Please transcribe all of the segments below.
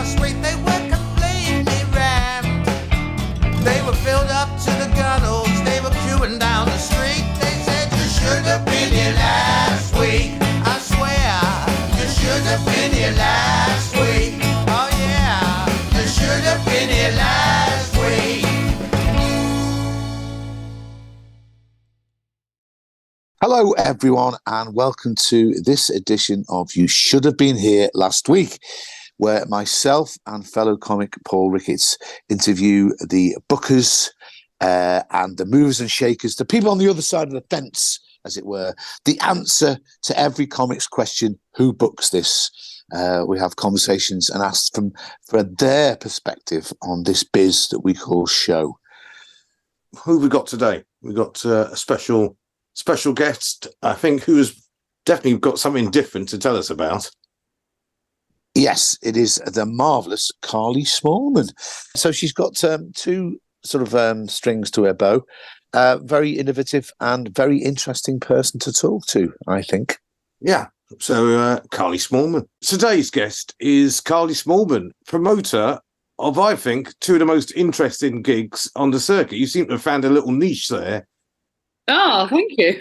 street, they were completely rammed. They were filled up to the gunnels, they were queuing down the street. They said, you should have been here last week. I swear, you should have been here last week. Oh yeah, you should have been here last week. Hello, everyone, and welcome to this edition of You Should Have Been Here Last Week, where myself and fellow comic Paul Ricketts interview the bookers and the movers and shakers, the people on the other side of the fence, as it were, the answer to every comics question, who books this? We have conversations and ask them for their perspective on this biz that we call show. Who have we got today? We've got a special guest, I think, who has definitely got something different to tell us about. Yes, it is the marvellous Carly Smallman. So she's got two sort of strings to her bow. Very innovative and very interesting person to talk to, I think. Yeah, so Carly Smallman. Today's guest is Carly Smallman, promoter of, I think, two of the most interesting gigs on the circuit. You seem to have found a little niche there. Oh, thank you.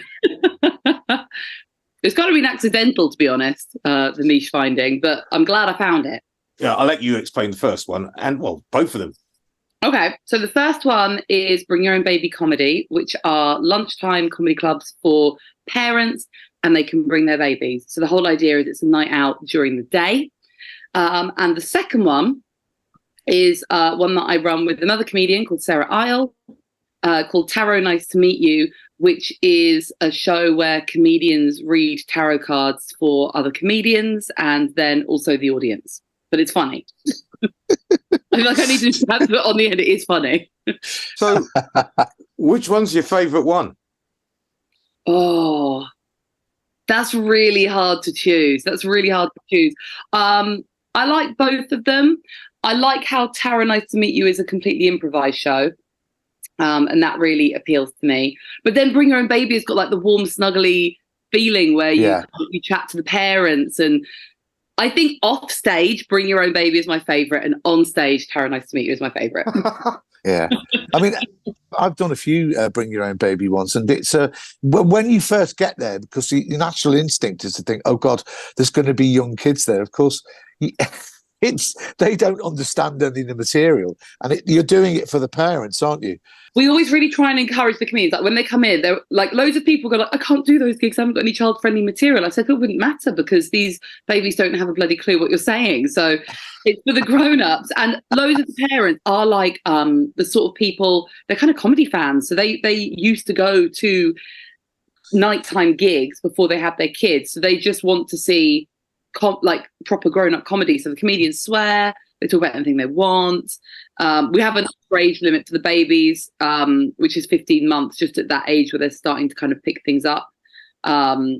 It's got to be accidental, to be honest, the niche finding, but I'm glad I found it. Yeah, I'll let you explain the first one, and, well, both of them. Okay, so the first one is Bring Your Own Baby Comedy, which are lunchtime comedy clubs for parents, and they can bring their babies. So the whole idea is it's a night out during the day. And the second one is one that I run with another comedian called Sarah Isle, called Tarot Nice to Meet You, which is a show where comedians read tarot cards for other comedians and then also the audience. But it's funny. I feel like I need to have it on the end. It is funny. So, which one's your favourite one? Oh, that's really hard to choose. I like both of them. I like how Tarot Nice to Meet You is a completely improvised show. And that really appeals to me. But then Bring Your Own Baby has got like the warm, snuggly feeling where you chat to the parents. And I think off stage, Bring Your Own Baby is my favourite, and on stage, Tarot Nice to Meet You is my favourite. Yeah. I mean, I've done a few Bring Your Own Baby ones, and it's when you first get there, because your natural instinct is to think, oh God, there's going to be young kids there. Of course, they don't understand any of the material, and you're doing it for the parents, aren't you? We always really try and encourage the comedians. Like when they come in, they're like, loads of people go like, I can't do those gigs. I haven't got any child-friendly material. I said, it wouldn't matter because these babies don't have a bloody clue what you're saying. So it's for the grown-ups. And loads of the parents are like the sort of people, they're kind of comedy fans. So they used to go to nighttime gigs before they had their kids. So they just want to see like proper grown-up comedy. So the comedians swear, they talk about anything they want. We have an age limit for the babies, which is 15 months, just at that age where they're starting to kind of pick things up. Oh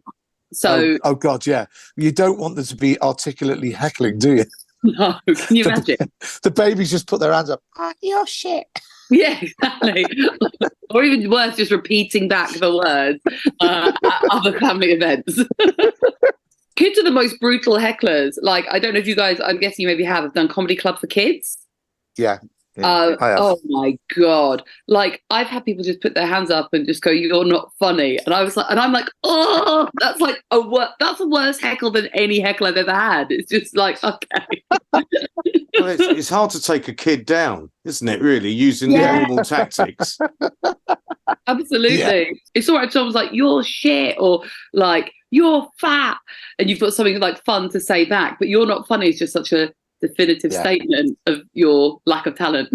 God, yeah. You don't want them to be articulately heckling, do you? No, can you imagine? The babies just put their hands up. Oh, you're shit. Yeah, exactly. Or even worse, just repeating back the words at other family events. Kids are the most brutal hecklers. Like, I don't know if you guys, I'm guessing you maybe have done comedy club for kids. Yeah. I have. Oh my God. Like, I've had people just put their hands up and just go, you're not funny. And I'm like, oh, that's like that's a worse heckle than any heckle I've ever had. It's just like, okay. Well, it's hard to take a kid down, isn't it, really, using normal tactics? Absolutely. Yeah. It's all right if someone's like, you're shit, or like, you're fat, and you've got something like fun to say back, but you're not funny is just such a definitive statement of your lack of talent.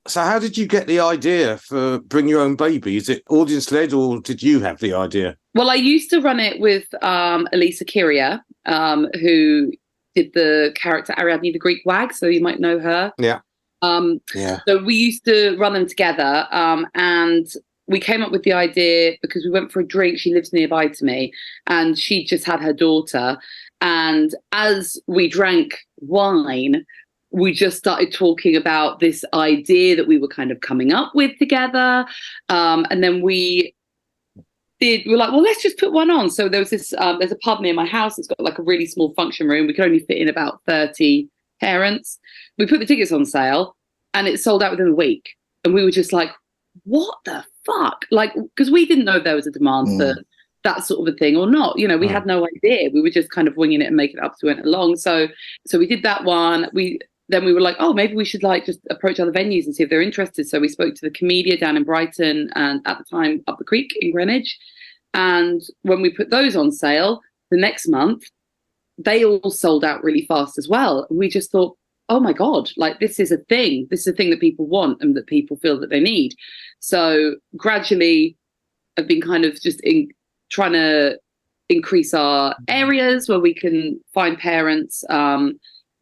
So how did you get the idea for Bring Your Own Baby? Is it audience-led, or did you have the idea? Well, I used to run it with Elisa Kiria, who did the character Ariadne the Greek Wag, so you might know her. Yeah. So we used to run them together, and we came up with the idea because we went for a drink. She lives nearby to me, and she just had her daughter. And as we drank wine, we just started talking about this idea that we were kind of coming up with together. And then we're like, well, let's just put one on. So there was this, there's a pub near my house. It's got like a really small function room. We could only fit in about 30 parents. We put the tickets on sale and it sold out within a week. And we were just like, what the fuck? Like, because we didn't know if there was a demand for that sort of a thing or not. You know, we had no idea. We were just kind of winging it and making it up as we went along. So we did that one. Then we were like, oh, maybe we should like just approach other venues and see if they're interested. So we spoke to the Comedia down in Brighton and at the time up the creek in Greenwich. And when we put those on sale the next month, they all sold out really fast as well. And we just thought, oh my God, like this is a thing. This is a thing that people want and that people feel that they need. So gradually I've been kind of just trying to increase our areas where we can find parents.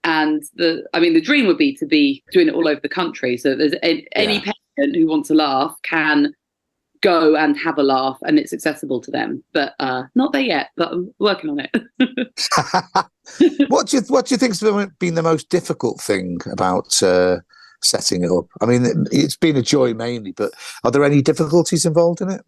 And the dream would be to be doing it all over the country. So there's any parent who wants to laugh can go and have a laugh and it's accessible to them. But not there yet, but I'm working on it. What do you think's been the most difficult thing about setting it up? I mean, it's been a joy mainly, but are there any difficulties involved in it?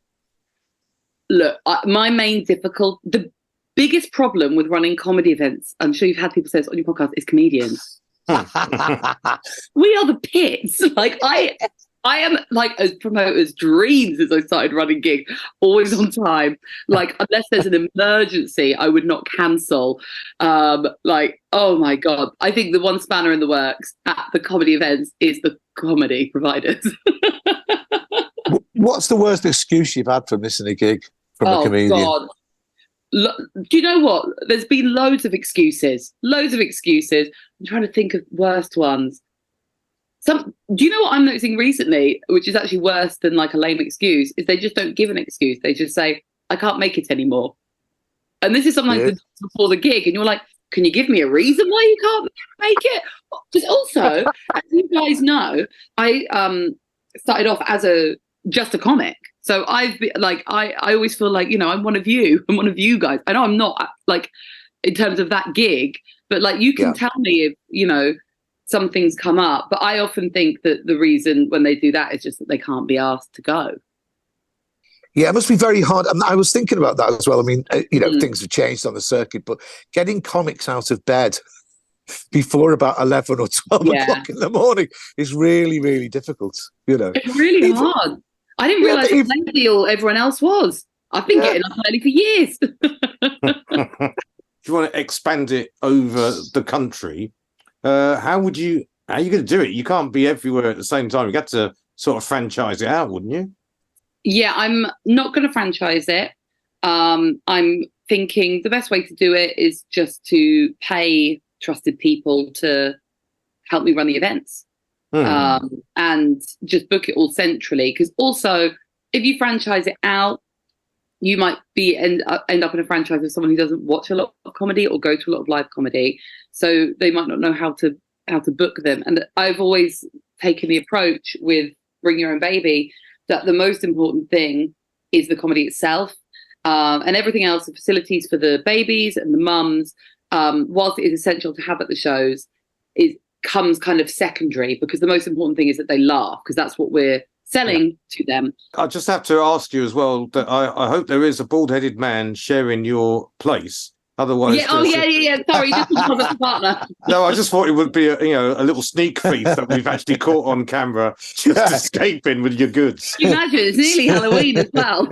Look, the biggest problem with running comedy events, I'm sure you've had people say this on your podcast, is comedians. We are the pits. Like I am like a promoter's dreams as I started running gigs, always on time. Like unless there's an emergency, I would not cancel. Like, oh my God. I think the one spanner in the works at the comedy events is the comedy providers. What's the worst excuse you've had for missing a gig from a comedian? God. Do you know what? There's been loads of excuses. I'm trying to think of worst ones. Do you know what I'm noticing recently, which is actually worse than like a lame excuse, is they just don't give an excuse. They just say, I can't make it anymore. And this is sometimes before the gig, and you're like, can you give me a reason why you can't make it? Because also, as you guys know, I started off as just a comic. So I've been like, I always feel like, you know, I'm one of you guys. I know I'm not like in terms of that gig, but like you can tell me if, you know, some things come up. But I often think that the reason when they do that is just that they can't be asked to go. Yeah, it must be very hard. I was thinking about that as well. I mean, you know, things have changed on the circuit, but getting comics out of bed before about 11 or 12 o'clock in the morning is really, really difficult. You know, it's really hard. I didn't realise how lazy everyone else was. I've been getting up early for years. If you want to expand it over the country, how are you going to do it? You can't be everywhere at the same time. You got to sort of franchise it out, wouldn't you? Yeah, I'm not going to franchise it. I'm thinking the best way to do it is just to pay trusted people to help me run the events. And just book it all centrally, because also if you franchise it out, you might end up in a franchise with someone who doesn't watch a lot of comedy or go to a lot of live comedy, so they might not know how to book them. And I've always taken the approach with Bring Your Own Baby that the most important thing is the comedy itself, and everything else, the facilities for the babies and the mums, whilst it is essential to have at the shows, comes kind of secondary, because the most important thing is that they laugh, because that's what we're selling to them. I just have to ask you as well that I hope there is a bald-headed man sharing your place. Otherwise, Sorry, just because of the partner. No, I just thought it would be a little sneak thief that we've actually caught on camera, just escaping with your goods. Can you imagine? It's nearly Halloween as well.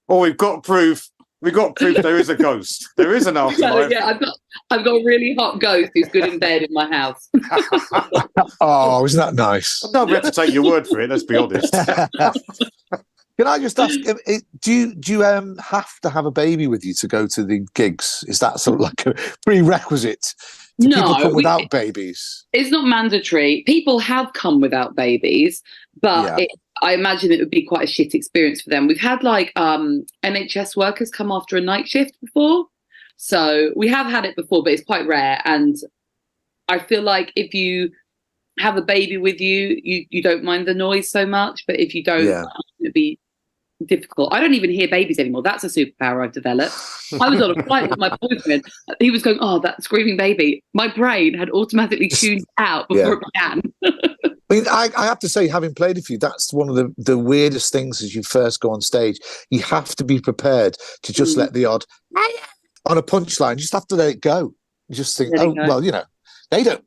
Oh, we've got proof. We got proof there is a ghost. There is an afterlife. Yeah, I've got a really hot ghost who's good in bed in my house. Oh, isn't that nice? No, we have to take your word for it. Let's be honest. Can I just ask, do you have to have a baby with you to go to the gigs? Is that sort of like a prerequisite? Do people come without babies? It's not mandatory. People have come without babies, but I imagine it would be quite a shit experience for them. We've had like NHS workers come after a night shift before. So we have had it before, but it's quite rare. And I feel like if you have a baby with you, you don't mind the noise so much. But if you don't, it'd be difficult. I don't even hear babies anymore. That's a superpower I've developed. I was on a flight with my boyfriend. He was going, oh, that screaming baby. My brain had automatically tuned out before it began. I mean, I have to say, having played a few, that's one of the weirdest things as you first go on stage. You have to be prepared to just let the odd on a punchline, you just have to let it go. You just think, There oh, you go. well,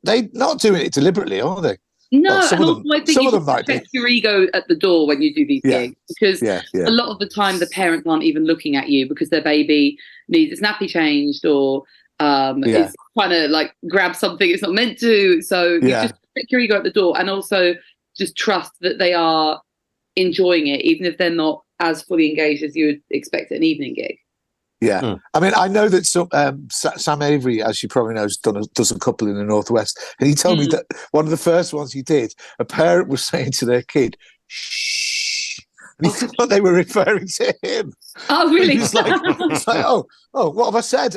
they're not doing it deliberately, are they? No, Well, and also I think some you of them just might be. protect your ego at the door when you do these gigs, because Yeah. a lot of the time the parents aren't even looking at you because their baby needs its nappy changed, or is trying to like grab something it's not meant to. So you just protect your ego at the door, and also just trust that they are enjoying it, even if they're not as fully engaged as you would expect at an evening gig. Yeah. I mean, I know that Sam Avery, as you probably know, does a couple in the Northwest. And he told me that one of the first ones he did, a parent was saying to their kid, shh. And he thought they were referring to him. Oh, really? He's like, oh, what have I said?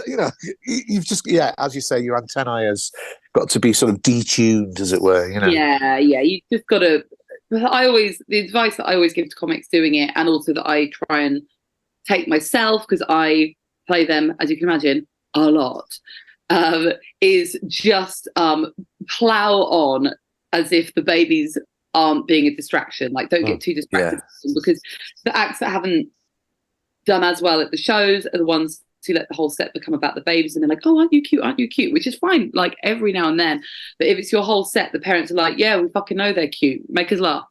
You've just, as you say, your antennae has got to be sort of detuned, as it were, Yeah. You just got to, the advice that I always give to comics doing it, and also that I try and take myself, because I play them, as you can imagine, a lot, is just plow on as if the babies aren't being a distraction. Like, don't get too distracted, because the acts that haven't done as well at the shows are the ones who let the whole set become about the babies, and they're like, oh, aren't you cute, which is fine, like every now and then. But if it's your whole set, the parents are like, yeah, we fucking know they're cute, make us laugh.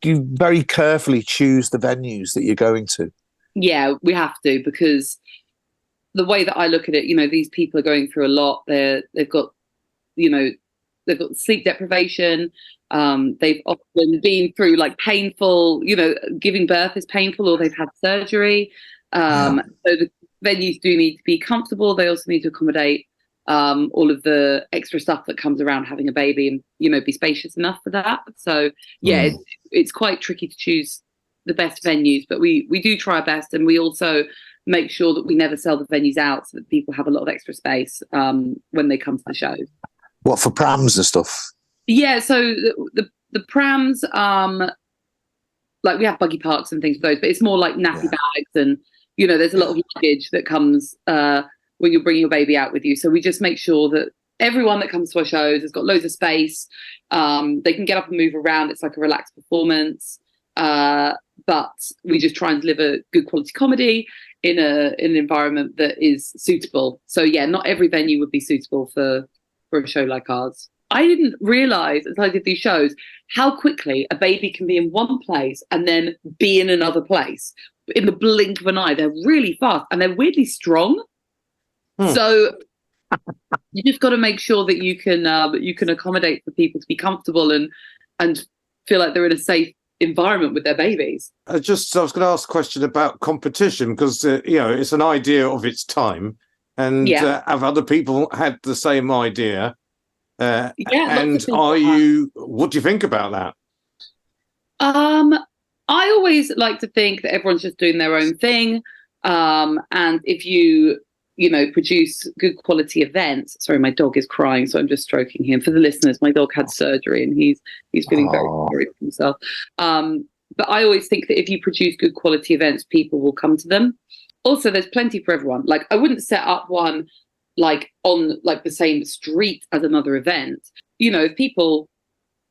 You very carefully choose the venues that you're going to. Yeah, we have to, because the way that I look at it, these people are going through a lot. They've got sleep deprivation. They've often been through like painful, giving birth is painful, or they've had surgery. So the venues do need to be comfortable. They also need to accommodate all of the extra stuff that comes around having a baby, and be spacious enough for that. So it's quite tricky to choose the best venues, but we do try our best, and we also make sure that we never sell the venues out, so that people have a lot of extra space when they come to the shows. What, for prams and stuff? Yeah, so the prams, like we have buggy parks and things for those, but it's more like nappy bags, and there's a lot of luggage that comes when you're bringing your baby out with you. So we just make sure that everyone that comes to our shows has got loads of space. They can get up and move around. It's like a relaxed performance. But we just try and deliver good quality comedy in an environment that is suitable. So not every venue would be suitable for a show like ours. I didn't realise until I did these shows how quickly a baby can be in one place and then be in another place in the blink of an eye. They're really fast, and they're weirdly strong. So you just got to make sure that you can accommodate for people to be comfortable and feel like they're in a safe environment with their babies. I was going to ask a question about competition, because it's an idea of its time, and have other people had the same idea? And what do you think about that? I always like to think that everyone's just doing their own thing, and if you produce good quality events. Sorry, my dog is crying, so I'm just stroking him. For the listeners, my dog had surgery, and he's feeling very sorry for himself. But I always think that if you produce good quality events, people will come to them. Also, there's plenty for everyone. Like, I wouldn't set up one like on like the same street as another event. If people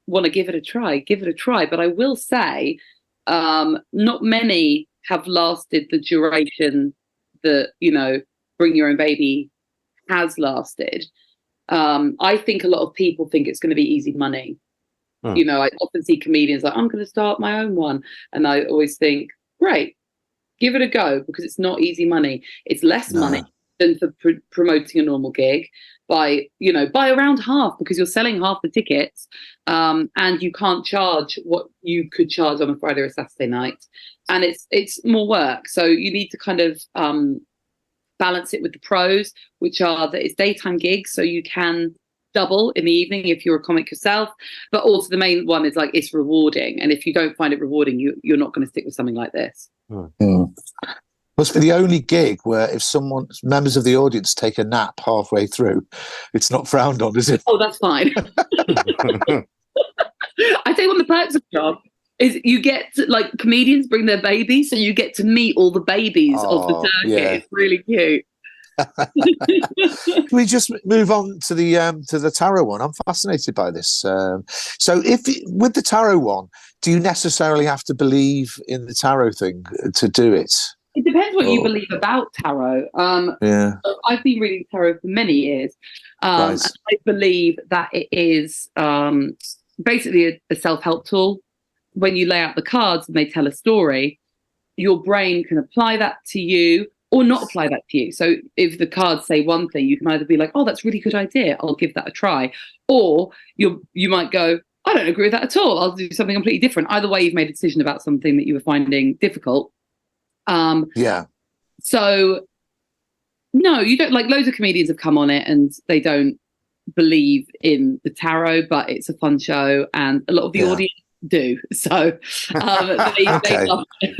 want to give it a try. But I will say, not many have lasted the duration that Bring Your Own Baby has lasted. I think a lot of people think it's going to be easy money. I often see comedians like, I'm going to start my own one. And I always think, great, give it a go, because it's not easy money. It's less money than for promoting a normal gig by around half, because you're selling half the tickets, and you can't charge what you could charge on a Friday or a Saturday night. And it's more work. So you need to kind of balance it with the pros, which are that it's daytime gigs, so you can double in the evening if you're a comic yourself. But also the main one is like, it's rewarding, and if you don't find it rewarding, you're not going to stick with something like this. Must be the only gig where if members of the audience take a nap halfway through, it's not frowned on, is it? Oh, that's fine. I think one of the perks of the job is you get to, like, comedians bring their babies, so you get to meet all the babies of the circuit. Yeah. It's really cute. Can we just move on to the tarot one? I'm fascinated by this. So with the tarot one, do you necessarily have to believe in the tarot thing to do it? It depends what you Oh. believe about tarot. Yeah. I've been reading tarot for many years. Right. And I believe that it is basically a self-help tool. When you lay out the cards and they tell a story, your brain can apply that to you or not apply that to you. So if the cards say one thing, you can either be like, oh, that's a really good idea, I'll give that a try. Or you might go, I don't agree with that at all, I'll do something completely different. Either way, you've made a decision about something that you were finding difficult. Yeah. So no, you don't. Like, loads of comedians have come on it and they don't believe in the tarot, but it's a fun show and a lot of the audience do. So they Okay. love it.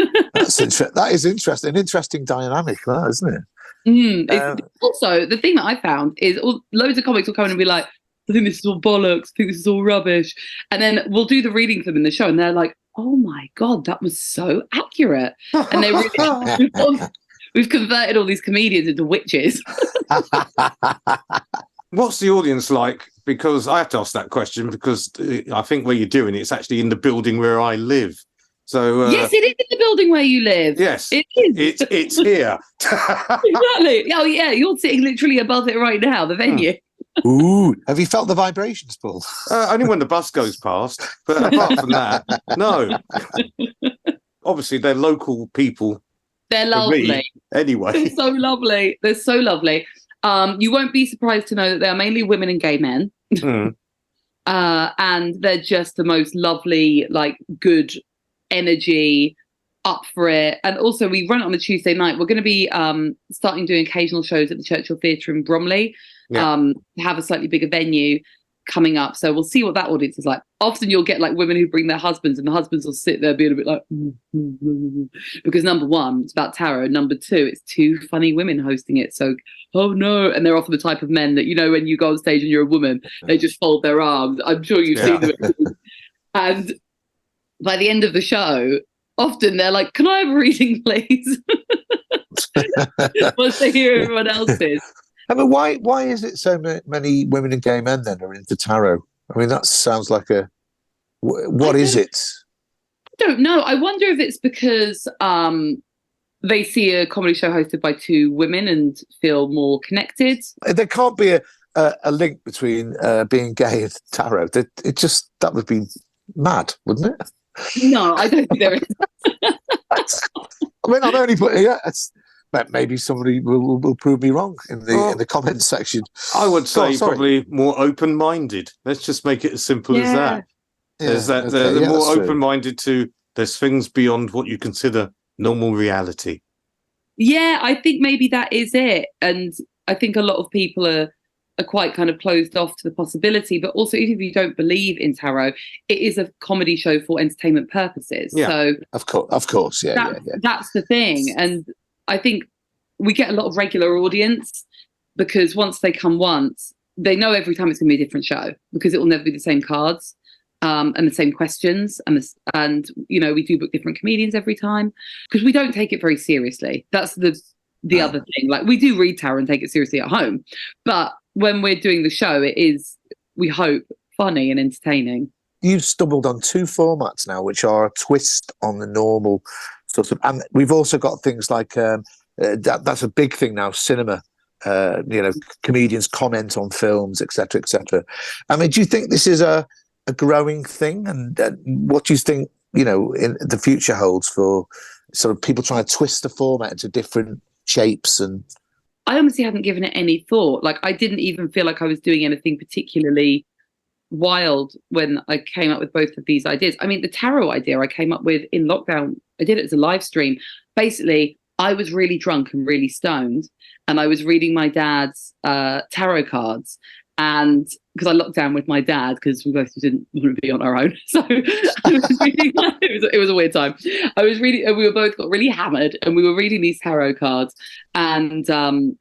That is interesting. An interesting dynamic, that, isn't it? Also, the thing that I found is loads of comics will come in and be like, I think this is all bollocks, I think this is all rubbish. And then we'll do the reading for them in the show and they're like, oh my God, that was so accurate. And they really, we've converted all these comedians into witches. What's the audience like? Because I have to ask that question because I think where you're doing it's actually in the building where I live. So yes, it is in the building where you live. Yes, it is. It's here. Exactly. Oh yeah, you're sitting literally above it right now, the venue. Ooh, have you felt the vibrations, Paul? Only when the bus goes past. But apart from that, no. Obviously, they're local people. They're lovely. Anyway. They're so lovely. They're so lovely. You won't be surprised to know that they are mainly women and gay men. And they're just the most lovely, like, good energy, up for it. And also, we run it on a Tuesday night. We're going to be starting doing occasional shows at the Churchill Theatre in Bromley. Have a slightly bigger venue coming up, so we'll see what that audience is like. Often you'll get like women who bring their husbands and the husbands will sit there being a bit like because number one, it's about tarot, number two, it's two funny women hosting it, so oh no. And they're often the type of men that, you know, when you go on stage and you're a woman, they just fold their arms. I'm sure you've seen them. And by the end of the show, often they're like, can I have a reading, please? Once they hear everyone else's. I mean, why is it so many women and gay men then are into tarot? I mean, that sounds like what is it? I don't know. I wonder if it's because they see a comedy show hosted by two women and feel more connected. There can't be a link between being gay and tarot. That would be mad, wouldn't it? No, I don't think there is. I mean, I'm only putting maybe somebody will prove me wrong in the comments section. I would say probably more open-minded. Let's just make it as simple as that. They're more open-minded to there's things beyond what you consider normal reality. Yeah, I think maybe that is it. And I think a lot of people are quite kind of closed off to the possibility, but also even if you don't believe in tarot, it is a comedy show for entertainment purposes. Yeah, so of course, that's the thing. And I think we get a lot of regular audience because once they come once, they know every time it's going to be a different show because it will never be the same cards and the same questions. And you know, we do book different comedians every time because we don't take it very seriously. That's the other thing. Like, we do read tarot and take it seriously at home, but when we're doing the show, it is, we hope, funny and entertaining. You've stumbled on two formats now, which are a twist on the normal sort of, and we've also got things like that's a big thing now, cinema. You know, comedians comment on films, etc., etc. I mean, do you think this is a growing thing, and what do you think, you know, in the future holds for sort of people trying to twist the format into different shapes? And I honestly hadn't given it any thought. Like, I didn't even feel like I was doing anything particularly wild when I came up with both of these ideas. I mean, the tarot idea I came up with in lockdown. I did it as a live stream. Basically, I was really drunk and really stoned, and I was reading my dad's tarot cards. And because I locked down with my dad because we both didn't want to be on our own, so I was reading, it was a weird time. I was reading, and we were both got really hammered, and we were reading these tarot cards, and I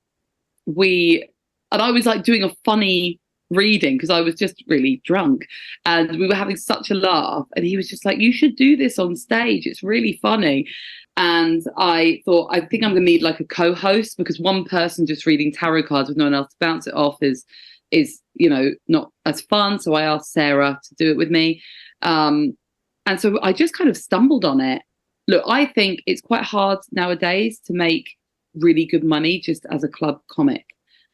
was like doing a funny reading because I was just really drunk, and we were having such a laugh, and he was just like, you should do this on stage, it's really funny. And I thought, I think I'm gonna need like a co-host, because one person just reading tarot cards with no one else to bounce it off is you know, not as fun. So I asked Sarah to do it with me, and so I just kind of stumbled on it look, I think it's quite hard nowadays to make really good money just as a club comic.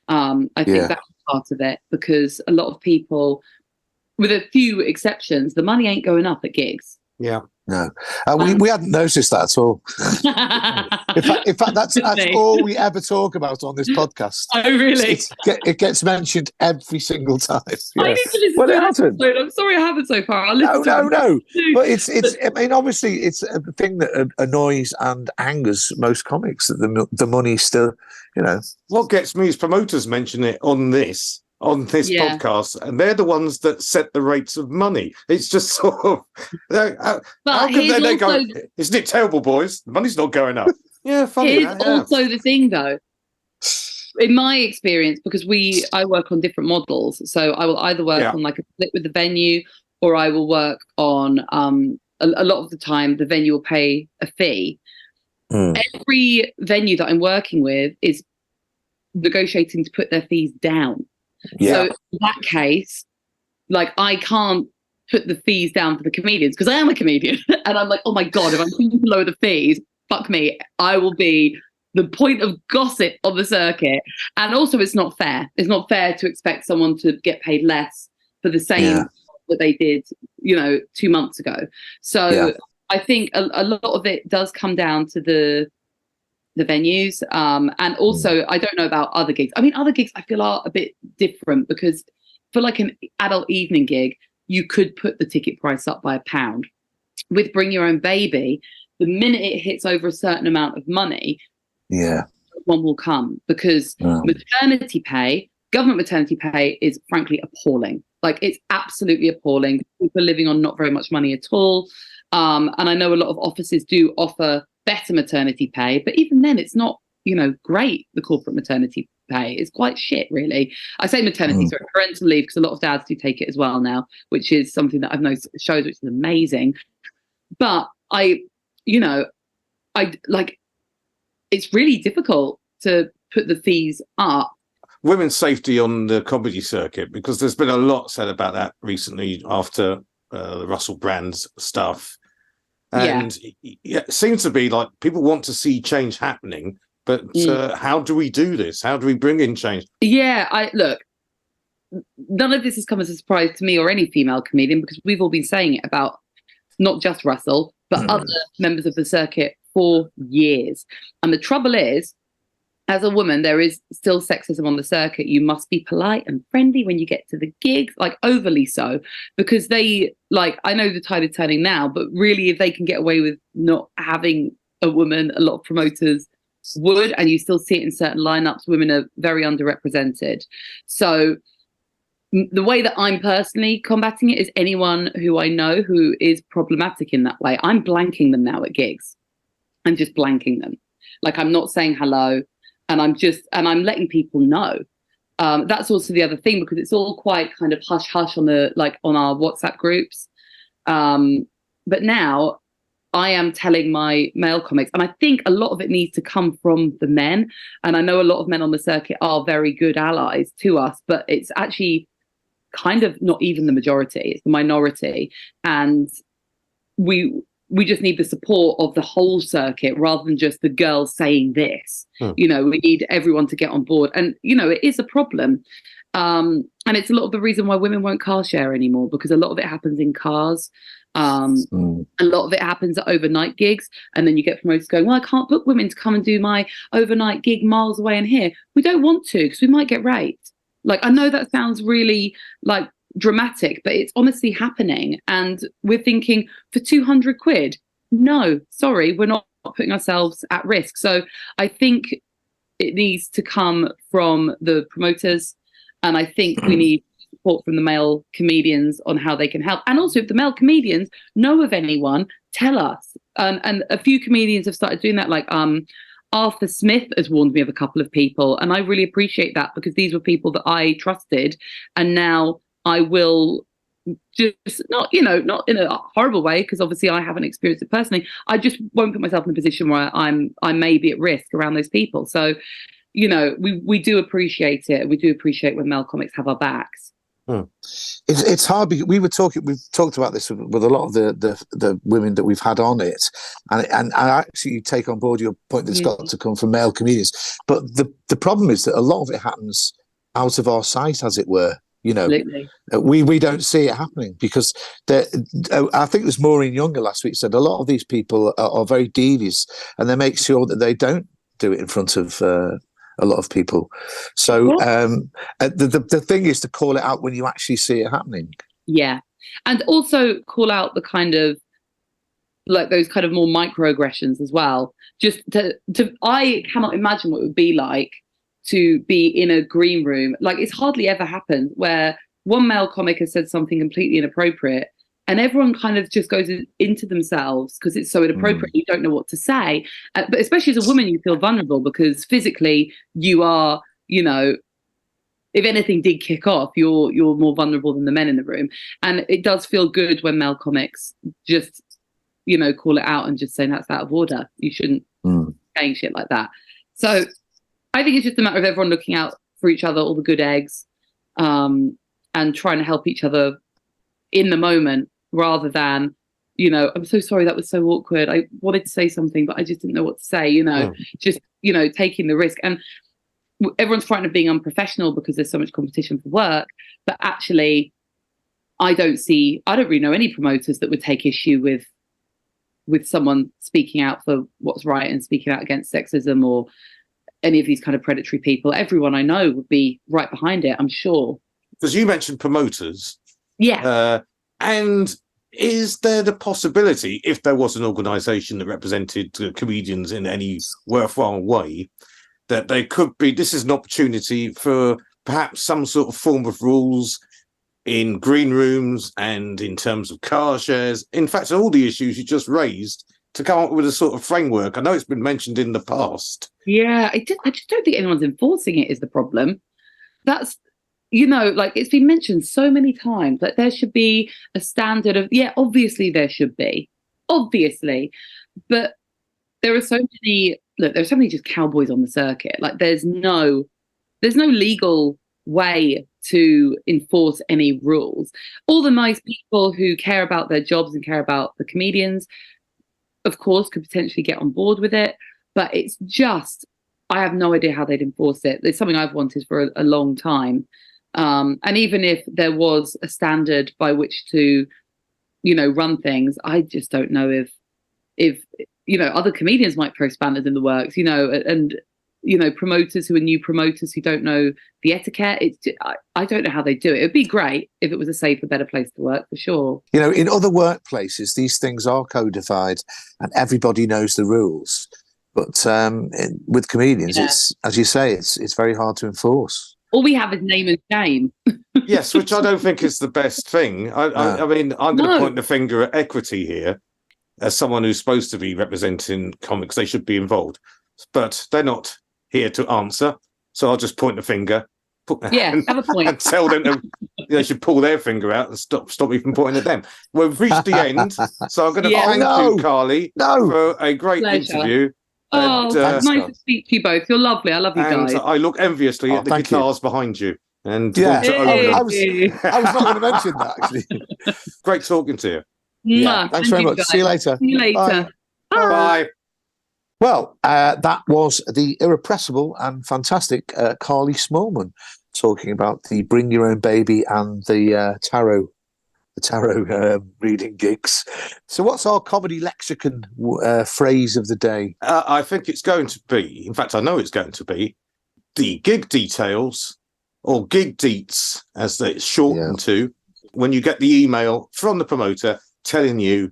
I think that's part of it, because a lot of people, with a few exceptions, the money ain't going up at gigs. Yeah. No, we hadn't noticed that at all. in fact, that's all we ever talk about on this podcast. Oh, really? It gets mentioned every single time. Yeah. I need to listen to it hasn't. I'm sorry I haven't so far. No. But it's. I mean, obviously, it's a thing that annoys and angers most comics, that the money's still, you know. What gets me is promoters mention it on this podcast, and they're the ones that set the rates of money. It's just sort of, how can they go, isn't it terrible, boys? The money's not going up. Yeah, funny. Here's also the thing, though. In my experience, because I work on different models, so I will either work on like a split with the venue, or I will work on a lot of the time the venue will pay a fee. Every venue that I'm working with is negotiating to put their fees down. So in that case, like, I can't put the fees down for the comedians because I am a comedian. And I'm like, oh my God, if I'm going to lower the fees, fuck me, I will be the point of gossip on the circuit. And also, it's not fair. It's not fair to expect someone to get paid less for the same that they did, 2 months ago. So I think a lot of it does come down to the venues, and also I don't know about other gigs. I mean, other gigs I feel are a bit different, because for like an adult evening gig, you could put the ticket price up by £1. With Bring Your Own Baby, the minute it hits over a certain amount of money, one will come, because maternity pay, government maternity pay, is frankly appalling. Like, it's absolutely appalling. People are living on not very much money at all, and I know a lot of offices do offer better maternity pay, but even then it's not, great. The corporate maternity pay is quite shit, really. I say maternity, sorry, parental leave, because a lot of dads do take it as well now, which is something that I've noticed at shows, which is amazing. But it's really difficult to put the fees up. Women's safety on the comedy circuit, because there's been a lot said about that recently after the Russell Brand's stuff. And it seems to be like people want to see change happening, but how do we do this? How do we bring in change? Yeah, look, none of this has come as a surprise to me or any female comedian, because we've all been saying it about not just Russell, but other members of the circuit for years. And the trouble is, as a woman, there is still sexism on the circuit. You must be polite and friendly when you get to the gigs, like overly so, because I know the tide is turning now, but really, if they can get away with not having a woman, a lot of promoters would, and you still see it in certain lineups, women are very underrepresented. So the way that I'm personally combating it is anyone who I know who is problematic in that way, I'm blanking them now at gigs. I'm just blanking them. Like, I'm not saying hello. And I'm letting people know. That's also the other thing, because it's all quite kind of hush hush on our WhatsApp groups. But now I am telling my male comics, and I think a lot of it needs to come from the men. And I know a lot of men on the circuit are very good allies to us, but it's actually kind of not even the majority, it's the minority. And we just need the support of the whole circuit rather than just the girls saying this. We need everyone to get on board. And, it is a problem. And it's a lot of the reason why women won't car share anymore, because a lot of it happens in cars. A lot of it happens at overnight gigs. And then you get promoters going, well, I can't book women to come and do my overnight gig miles away and here. We don't want to, because we might get raped. Like, I know that sounds really dramatic, but it's honestly happening. And we're thinking, for 200 quid, no, sorry, we're not putting ourselves at risk. So I think it needs to come from the promoters, and I think we need support from the male comedians on how they can help. And also, if the male comedians know of anyone, tell us. And a few comedians have started doing that, like Arthur Smith has warned me of a couple of people, and I really appreciate that, because these were people that I trusted, and now I will just not in a horrible way, because obviously I haven't experienced it personally. I just won't put myself in a position where I may be at risk around those people. So, we do appreciate it. We do appreciate when male comics have our backs. It's hard because we've talked about this with a lot of the women that we've had on it, and I actually take on board your point that it's got to come from male comedians. But the problem is that a lot of it happens out of our sight, as it were. We don't see it happening because I think it was Maureen Younger last week said a lot of these people are very devious, and they make sure that they don't do it in front of a lot of people. So the thing is to call it out when you actually see it happening. Yeah. And also call out the kind of like those kind of more microaggressions as well. Just I cannot imagine what it would be like to be in a green room. Like, it's hardly ever happened where one male comic has said something completely inappropriate and everyone kind of just goes into themselves because it's so inappropriate. You don't know what to say. But especially as a woman, you feel vulnerable because physically you are, you know, if anything did kick off, you're more vulnerable than the men in the room. And it does feel good when male comics just, you know, call it out and just say that's out of order. You shouldn't saying shit like that. So I think it's just a matter of everyone looking out for each other, all the good eggs, and trying to help each other in the moment rather than, you know, I'm so sorry, that was so awkward. I wanted to say something, but I just didn't know what to say, you know, just, you know, taking the risk. And everyone's frightened of being unprofessional because there's so much competition for work. But actually, I don't really know any promoters that would take issue with someone speaking out for what's right and speaking out against sexism or any of these kind of predatory people. Everyone I know would be right behind it, I'm sure. Because you mentioned promoters. Yeah. And is there the possibility, if there was an organisation that represented comedians in any worthwhile way, that they could be, this is an opportunity for perhaps some sort of form of rules in green rooms and in terms of car shares, in fact, all the issues you just raised, to come up with a sort of framework? I know it's been mentioned in the past. Yeah, I just don't think anyone's enforcing it is the problem. That's, you know, like it's been mentioned so many times that there should be a standard of, yeah, obviously there should be, obviously, but there are so many, there's so many just cowboys on the circuit. Like there's no legal way to enforce any rules. All the nice people who care about their jobs and care about the comedians, of course, could potentially get on board with it, but it's just, I have no idea how they'd enforce it. It's something I've wanted for a long time. And even if there was a standard by which to, you know, run things, I just don't know if you know, other comedians might throw spanners in the works, you know, and, you know, promoters who are new promoters who don't know the etiquette. I don't know how they do it. It'd be great if it was a safer, better place to work, for sure. You know, in other workplaces, these things are codified and everybody knows the rules. But with comedians, it's, as you say, it's very hard to enforce. All we have is name and shame. Yes, which I don't think is the best thing. I mean, I'm going to point the finger at equity here. As someone who's supposed to be representing comics, they should be involved. But they're not here to answer. So I'll just point the finger. Have a point. And tell them they should pull their finger out and stop me from pointing at them. We've reached the end. So I'm going to thank you, Carly, for a great interview. Oh, nice to speak to you both. You're lovely. I love you guys. And I look enviously at the guitars behind you. And I was not going to mention that, actually. Great talking to you. Yeah, thanks very much. See you later. See you later. Bye. Bye. Well, that was the irrepressible and fantastic Carly Smallman talking about the Bring Your Own Baby and the tarot reading gigs. So what's our comedy lexicon phrase of the day? I think it's going to be, in fact, I know it's going to be, the gig details, or gig deets, as it's shortened to, when you get the email from the promoter telling you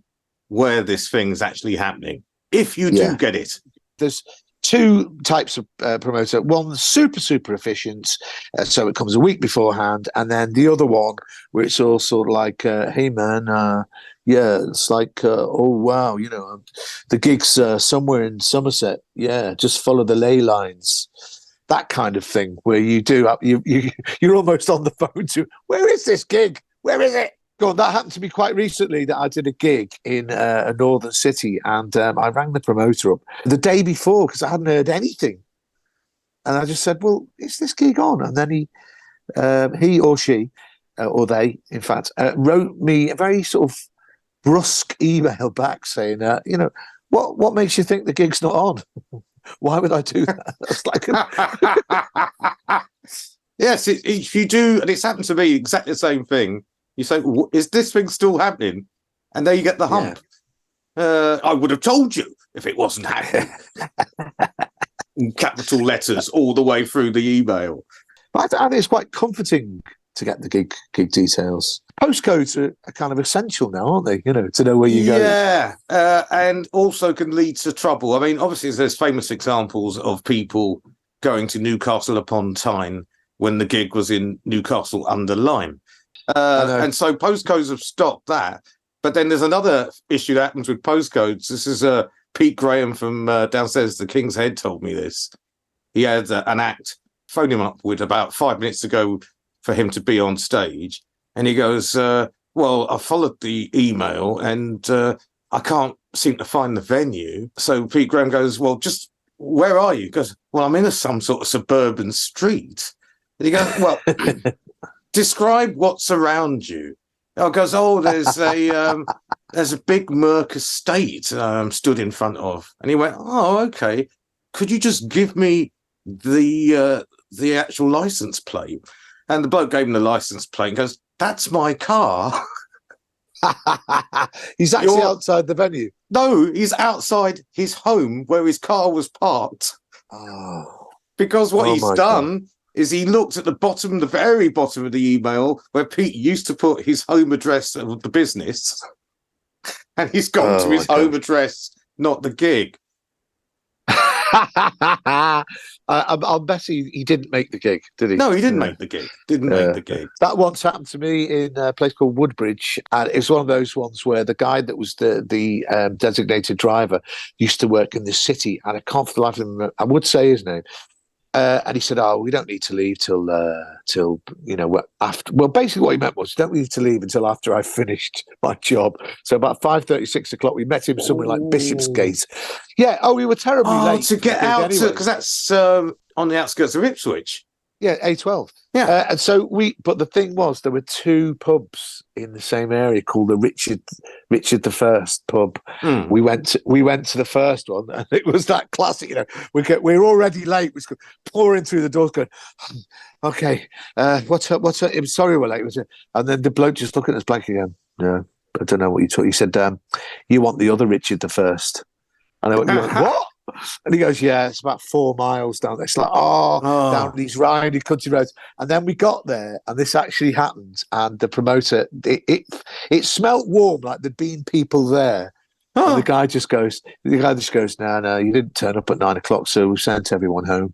where this thing's actually happening. If you do get it. There's two types of promoter. One super efficient, so it comes a week beforehand, and then the other one where it's all sort of like, hey man, it's like, oh wow, you know, the gig's somewhere in Somerset. Yeah, just follow the ley lines. That kind of thing, where you're almost on the phone to, where is this gig? Where is it? God, that happened to me quite recently, that I did a gig in a northern city, and I rang the promoter up the day before because I hadn't heard anything. And I just said, well, is this gig on? And then he or she or they, in fact, wrote me a very sort of brusque email back saying, what makes you think the gig's not on? Why would I do that? That's like yes, if you do, and it's happened to me exactly the same thing. You say, "Is this thing still happening?" And there you get the hump. I would have told you if it wasn't happening. In capital letters all the way through the email. But I think it's quite comforting to get the gig details. Postcodes are kind of essential now, aren't they? To know where you go. Yeah, and also can lead to trouble. I mean, obviously, there's famous examples of people going to Newcastle upon Tyne when the gig was in Newcastle under Lyme. And so postcodes have stopped that. But then there's another issue that happens with postcodes. This is Pete Graham from downstairs, the King's Head, told me this. He had an act, phoned him up with about 5 minutes to go for him to be on stage. And he goes, well, I followed the email and I can't seem to find the venue. So Pete Graham goes, well, just where are you? He goes, well, I'm in some sort of suburban street. And he goes, well, describe what's around you. Oh, goes, there's a big Merc estate I'm stood in front of. And he went, oh, okay. Could you just give me the actual license plate? And the bloke gave him the license plate and goes, that's my car. He's actually outside the venue. No, he's outside his home where his car was parked. Oh. Because what he's done God. Is he looked at the very bottom of the email where Pete used to put his home address of the business, and he's gone to his home address, not the gig. I'll bet he didn't make the gig, did he? No, he didn't make the gig. Make the gig. That once happened to me in a place called Woodbridge, and it was one of those ones where the guy that was the designated driver used to work in the city, and I can't for the life of him, I would say his name. And he said, "Oh, we don't need to leave till after." Well, basically, what he meant was, "Don't need to leave until after I finished my job." So about 5:30, 6 o'clock, we met him somewhere like Bishopsgate. Yeah. Oh, we were terribly late to get out because that's on the outskirts of Ipswich. Yeah, A12. Yeah, and so but the thing was, there were two pubs in the same area called the Richard I pub. We went to the first one, and it was that classic. We're already late. We're pouring through the doors, going, "Okay, what's up? I'm sorry we're late." And then the bloke just looking at us blank again. Yeah, I don't know what you took. He said, "You want the other Richard I?" And I went, "What?" And he goes, "Yeah, it's about 4 miles down there." It's like, down these windy country roads. And then we got there, and this actually happened. And the promoter, it smelt warm, like there'd been people there. And the guy just goes, "No, you didn't turn up at 9 o'clock, so we sent everyone home."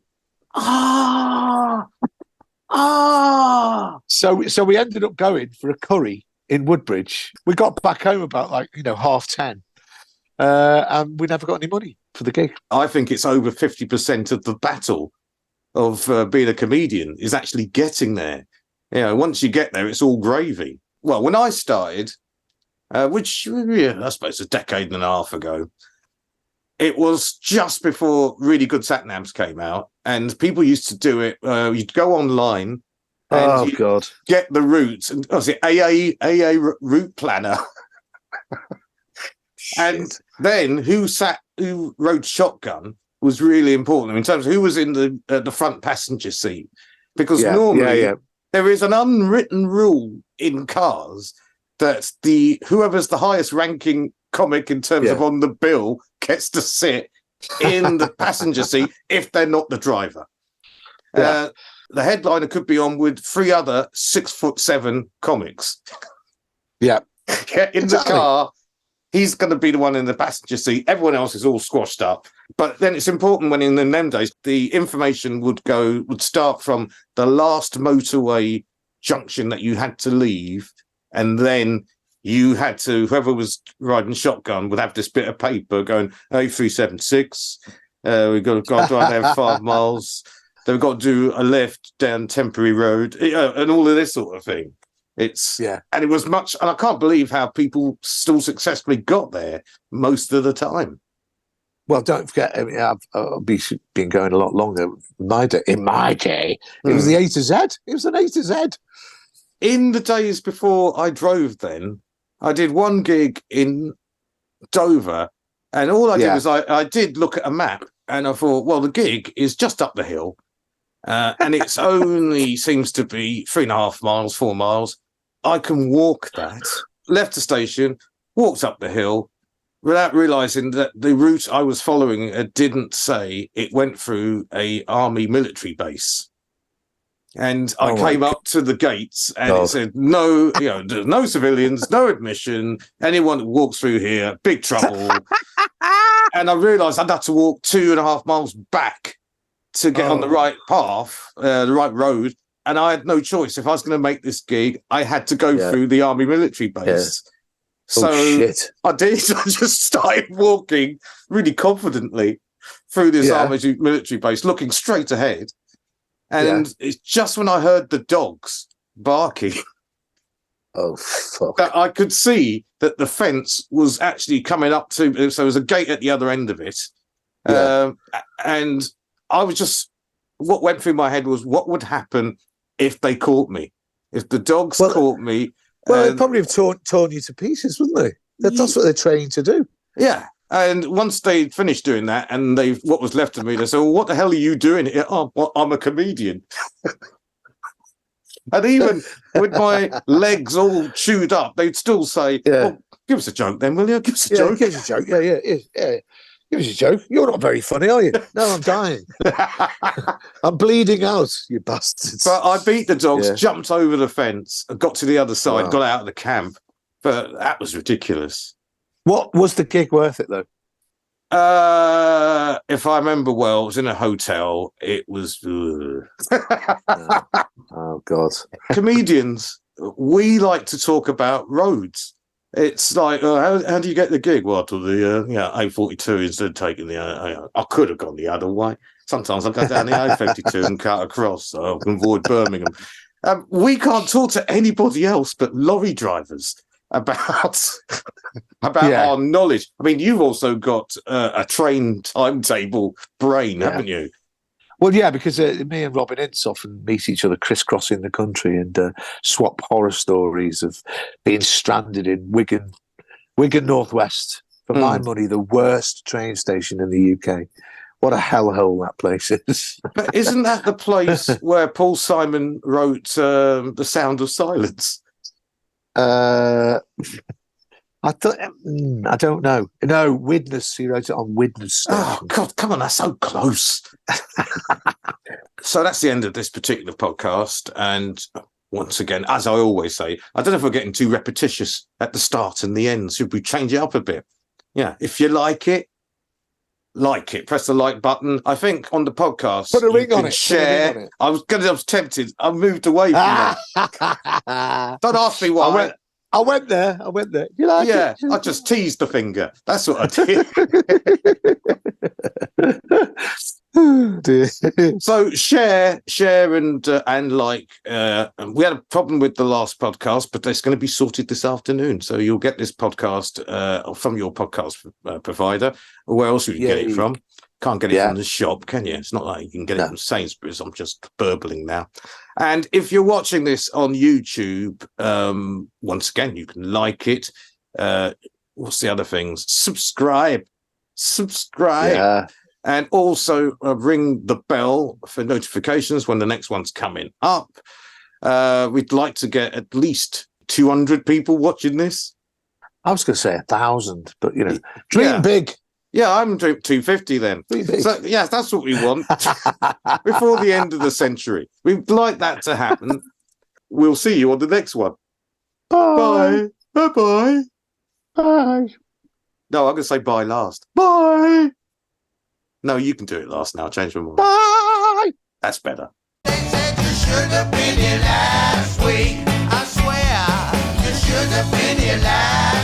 So we ended up going for a curry in Woodbridge. We got back home about 10:30. And we never got any money for the gig. I think it's over 50% of the battle of being a comedian is actually getting there. Once you get there, it's all gravy. Well, when I started, which I suppose a decade and a half ago, it was just before really good sat-navs came out, and people used to do it. You'd go online and get the routes, and AA route planner. And then who rode shotgun was really important in terms of who was in the front passenger seat, because normally there is an unwritten rule in cars that whoever's the highest ranking comic in terms of on the bill gets to sit in the passenger seat if they're not the driver. The headliner could be on with 3 other 6'7" comics. Yeah, in the car. He's going to be the one in the passenger seat. Everyone else is all squashed up. But then it's important when in them days, the information would start from the last motorway junction that you had to leave. And then you had to, whoever was riding shotgun would have this bit of paper going, A376. We've got to go drive there 5 miles. Then we've got to do a left down Temporary Road, and all of this sort of thing. And it was much, and I can't believe how people still successfully got there most of the time. Well, don't forget, I've been going a lot longer. In my day, it was the A to Z. It was an A to Z. in the days before I drove then, I did one gig in Dover, and all I did was I did look at a map, and I thought, well, the gig is just up the hill, and it's only seems to be 3.5 miles, 4 miles. I can walk that. Left the station, walked up the hill, without realising that the route I was following didn't say it went through a army military base. And I came up to the gates, and it said, no, there's no civilians, no admission. Anyone that walks through here, big trouble. And I realised I'd have to walk 2.5 miles back to get on the right path, the right road. And I had no choice. If I was going to make this gig, I had to go through the army military base. Yeah. So shit. I did. I just started walking really confidently through this army military base, looking straight ahead. And it's just when I heard the dogs barking. Oh, fuck. That I could see that the fence was actually coming up to. So there was a gate at the other end of it. Yeah. And I was just, what went through my head was, what would happen if they caught me? If the dogs caught me. Well, they'd probably have torn you to pieces, wouldn't they? That's what they're trained to do. Yeah. And once they finished doing that, and what was left of me, they said, well, what the hell are you doing here? Oh, well, I'm a comedian. And even with my legs all chewed up, they'd still say, oh, give us a joke then, will you? Give us a joke. Give us a joke. Yeah. Give us a joke. You're not very funny, are you? No, I'm dying. I'm bleeding out, you bastards. But I beat the dogs, jumped over the fence, got to the other side, got out of the camp. But that was ridiculous. What was the gig worth it, though? If I remember well, it was in a hotel. It was... Oh, God. Comedians, we like to talk about roads. It's like, how do you get the gig? Well, to the A42 instead of taking the... I could have gone the other way. Sometimes I go down the A52 and cut across so I can avoid Birmingham. We can't talk to anybody else but lorry drivers about our knowledge. I mean, you've also got a train timetable brain, haven't you? Well, yeah, because me and Robin Ince often meet each other crisscrossing the country and swap horror stories of being stranded in Wigan Northwest. For my money, the worst train station in the UK. What a hellhole that place is. But isn't that the place where Paul Simon wrote The Sound of Silence? I don't know. No, Widnes. He wrote it on Widnes station. Oh, God, come on, that's so close. So that's the end of this particular podcast. And once again, as I always say, I don't know if we're getting too repetitious at the start and the end. Should we change it up a bit? Yeah, if you like it, press the like button. I think on the podcast, put a ring on it. Share. I was tempted. I moved away from that. Don't ask me why. I went there. You like it? I just teased the finger. That's what I did. Oh, dear. So share and like. We had a problem with the last podcast, but it's going to be sorted this afternoon. So you'll get this podcast from your podcast provider. Where else would you get it from? Can't get it from the shop, can you? It's not like you can get it from Sainsbury's. I'm just burbling now. And if you're watching this on YouTube, once again, you can like it. What's the other things? Subscribe. Yeah. And also ring the bell for notifications when the next one's coming up. We'd like to get at least 200 people watching this. I was going to say 1,000, but, dream big. Yeah, I'm doing 250 then. So, yeah, that's what we want before the end of the century. We'd like that to happen. We'll see you on the next one. Bye. Bye. Bye-bye. Bye. No, I'm going to say bye last. Bye. No, you can do it last now. Change my mind. Bye. That's better. They said you should have been here last week. I swear you should have been here last